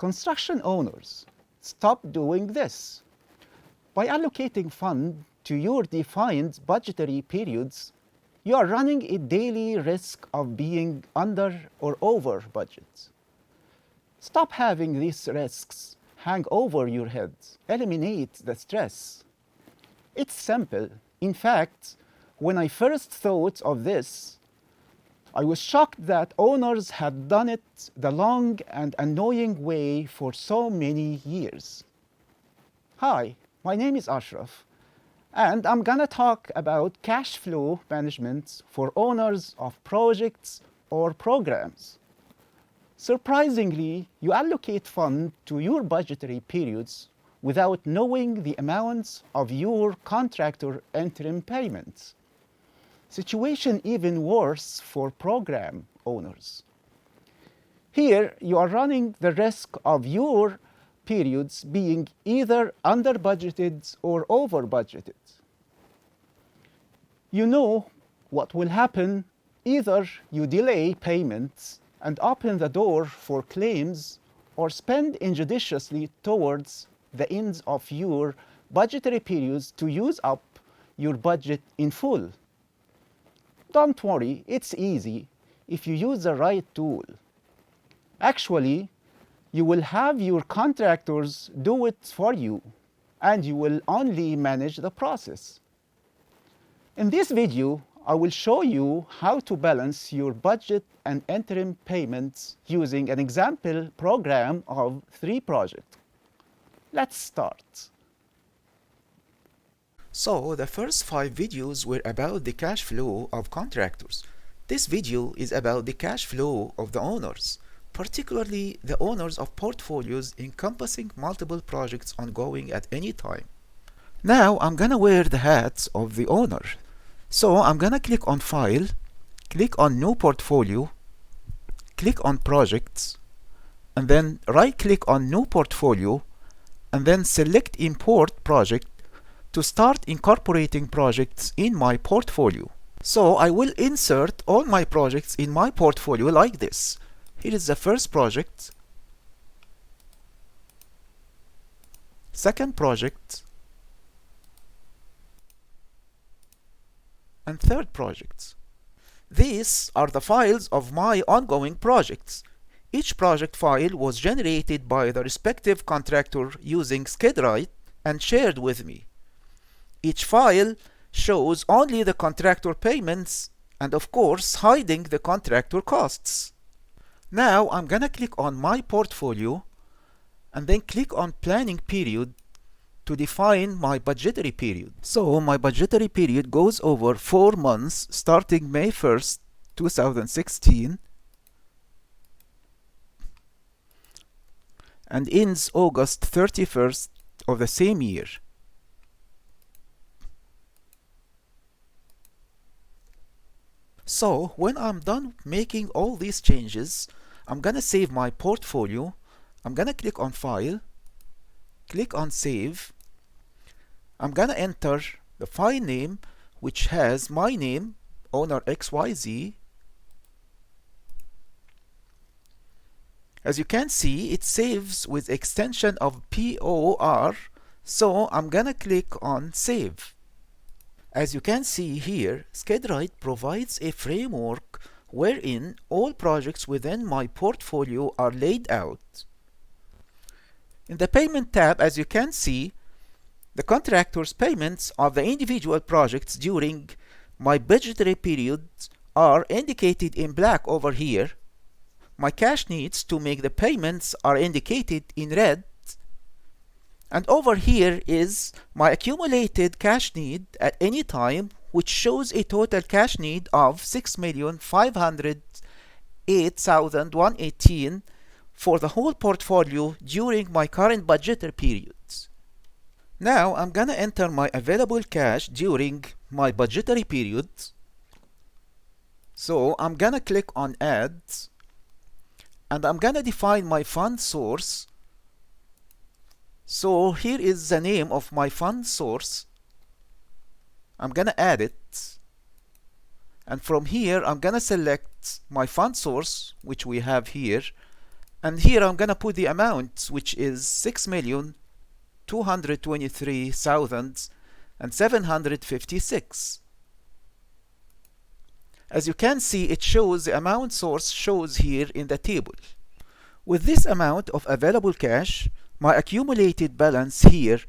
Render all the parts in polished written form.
Construction owners, stop doing this. By allocating funds to your defined budgetary periods, you are running a daily risk of being under or over budget. Stop having these risks hang over your head. Eliminate the stress. It's simple. In fact, when I first thought of this, I was shocked that owners had done it the long and annoying way for so many years. Hi, my name is Ashraf, and I'm gonna talk about cash flow management for owners of projects or programs. Surprisingly, you allocate funds to your budgetary periods without knowing the amounts of your contractor interim payments. Situation even worse for program owners. Here, you are running the risk of your periods being either under budgeted or over budgeted. You know what will happen. Either you delay payments and open the door for claims, or spend injudiciously towards the ends of your budgetary periods to use up your budget in full. Don't worry, it's easy if you use the right tool. Actually, you will have your contractors do it for you, and you will only manage the process. In this video, I will show you how to balance your budget and interim payments using an example program of 3 projects. Let's start. So the first 5 videos were about the cash flow of contractors. This video is about the cash flow of the owners, particularly the owners of portfolios encompassing multiple projects ongoing at any time. Now I'm gonna wear the hats of the owner. So I'm gonna click on File, click on New Portfolio, click on Projects, and then right-click on New Portfolio, and then select Import Project to start incorporating projects in my portfolio. So I will insert all my projects in my portfolio like this. Here is the first project, second project, and third project. These are the files of my ongoing projects. Each project file was generated by the respective contractor using SkidWrite and shared with me. Each file shows only the contractor payments and of course hiding the contractor costs. Now I'm gonna click on my portfolio and then click on planning period to define my budgetary period. So my budgetary period goes over 4 months starting May 1st, 2016 and ends August 31st of the same year. So when I'm done making all these changes, I'm gonna save my portfolio. I'm gonna click on File, click on Save. I'm gonna enter the file name, which has my name, owner XYZ. As you can see, it saves with extension of POR, so I'm gonna click on Save. As you can see here, SkidWrite provides a framework wherein all projects within my portfolio are laid out. In the Payment tab, as you can see, the contractor's payments of the individual projects during my budgetary period are indicated in black over here. My cash needs to make the payments are indicated in red. And over here is my accumulated cash need at any time, which shows a total cash need of 6,508,118 for the whole portfolio during my current budgetary periods. Now I'm gonna enter my available cash during my budgetary period. So I'm gonna click on Add, and I'm gonna define my fund source. So here is the name of my fund source. I'm gonna add it, and from here I'm gonna select my fund source, which we have here, And here I'm gonna put the amount, which is 6,223,756. As you can see, it shows the amount source shows here in the table. With this amount of available cash, my accumulated balance here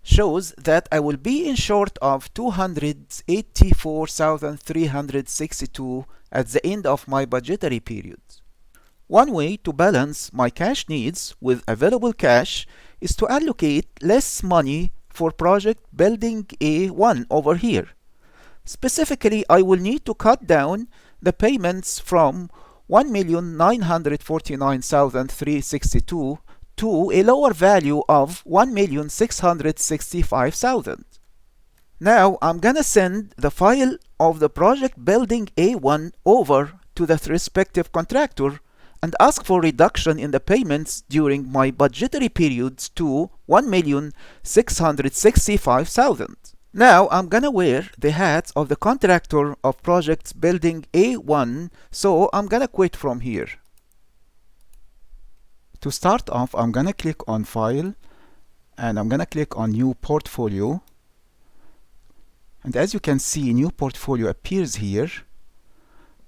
shows that I will be in short of 284,362 at the end of my budgetary period. One way to balance my cash needs with available cash is to allocate less money for project building A1 over here. Specifically, I will need to cut down the payments from 1,949,362 to a lower value of 1,665,000. Now I'm gonna send the file of the project building A1 over to the respective contractor and ask for reduction in the payments during my budgetary periods to 1,665,000. Now I'm gonna wear the hat of the contractor of projects building A1, so I'm gonna quit from here. To start off, I'm gonna click on File and I'm gonna click on New Portfolio. And as you can see, New Portfolio appears here.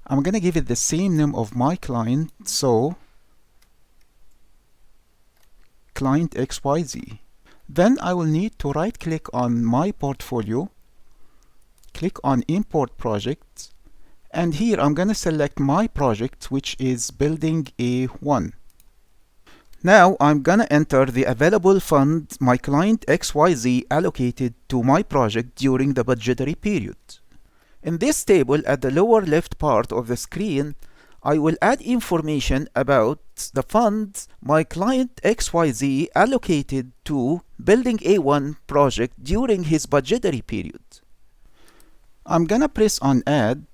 I'm gonna give it the same name of my client, so Client XYZ. Then I will need to right click on my portfolio, click on Import Project, and here I'm gonna select my project, which is Building A1. Now I'm gonna enter the available fund my client XYZ allocated to my project during the budgetary period. In this table at the lower left part of the screen, I will add information about the funds my client XYZ allocated to Building A1 project during his budgetary period. I'm gonna press on Add.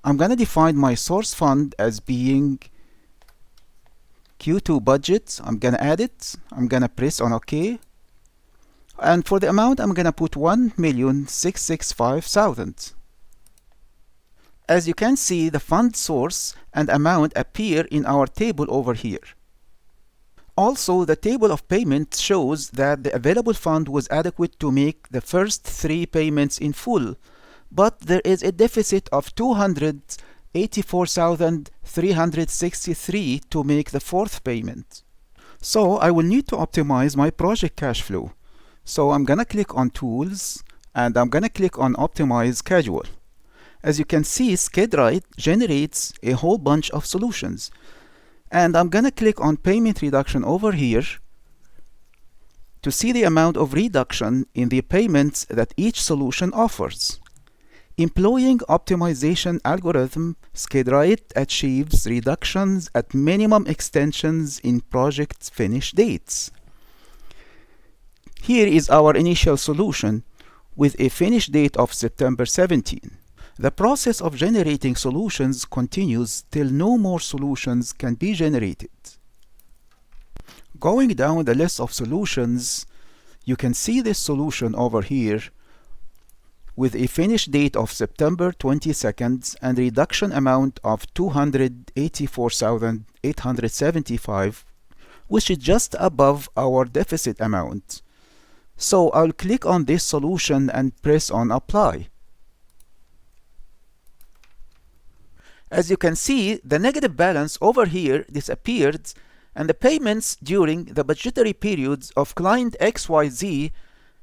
I'm gonna define my source fund as being Q2 budget. I'm gonna add it. I'm gonna press on OK. And for the amount, I'm gonna put 1,665,000. As you can see, the fund source and amount appear in our table over here. Also, the table of payments shows that the available fund was adequate to make the first 3 payments in full, but there is a deficit of 284,363 to make the 4th payment. So I will need to optimize my project cash flow. So I'm gonna click on Tools and I'm gonna click on Optimize Schedule. As you can see, SchedWrite generates a whole bunch of solutions. And I'm gonna click on Payment Reduction over here to see the amount of reduction in the payments that each solution offers. Employing optimization algorithm, SchedWrite achieves reductions at minimum extensions in project finish dates. Here is our initial solution with a finish date of September 17. The process of generating solutions continues till no more solutions can be generated. Going down the list of solutions, you can see this solution over here with a finish date of September 22nd and reduction amount of 284,875, which is just above our deficit amount. So I'll click on this solution and press on Apply. As you can see, the negative balance over here disappeared and the payments during the budgetary periods of client XYZ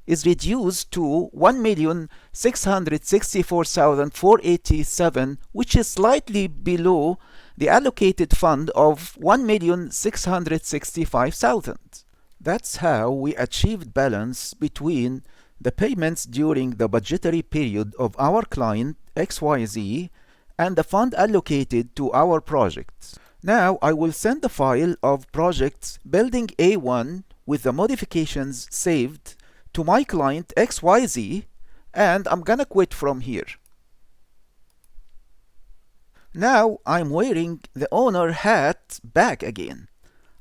is reduced to 1,664,487, which is slightly below the allocated fund of 1,665,000. That's how we achieved balance between the payments during the budgetary period of our client XYZ and the fund allocated to our projects. Now I will send the file of projects building A1 with the modifications saved to my client XYZ, and I'm gonna quit from here. Now I'm wearing the owner hat back again.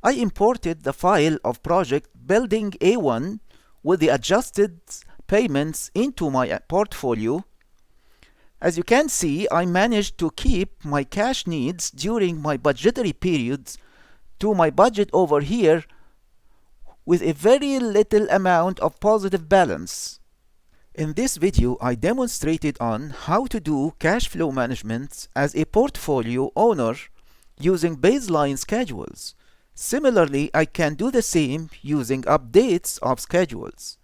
I imported the file of project building A1 with the adjusted payments into my portfolio. As you can see, I managed to keep my cash needs during my budgetary periods to my budget over here with a very little amount of positive balance. In this video, I demonstrated on how to do cash flow management as a portfolio owner using baseline schedules. Similarly, I can do the same using updates of schedules.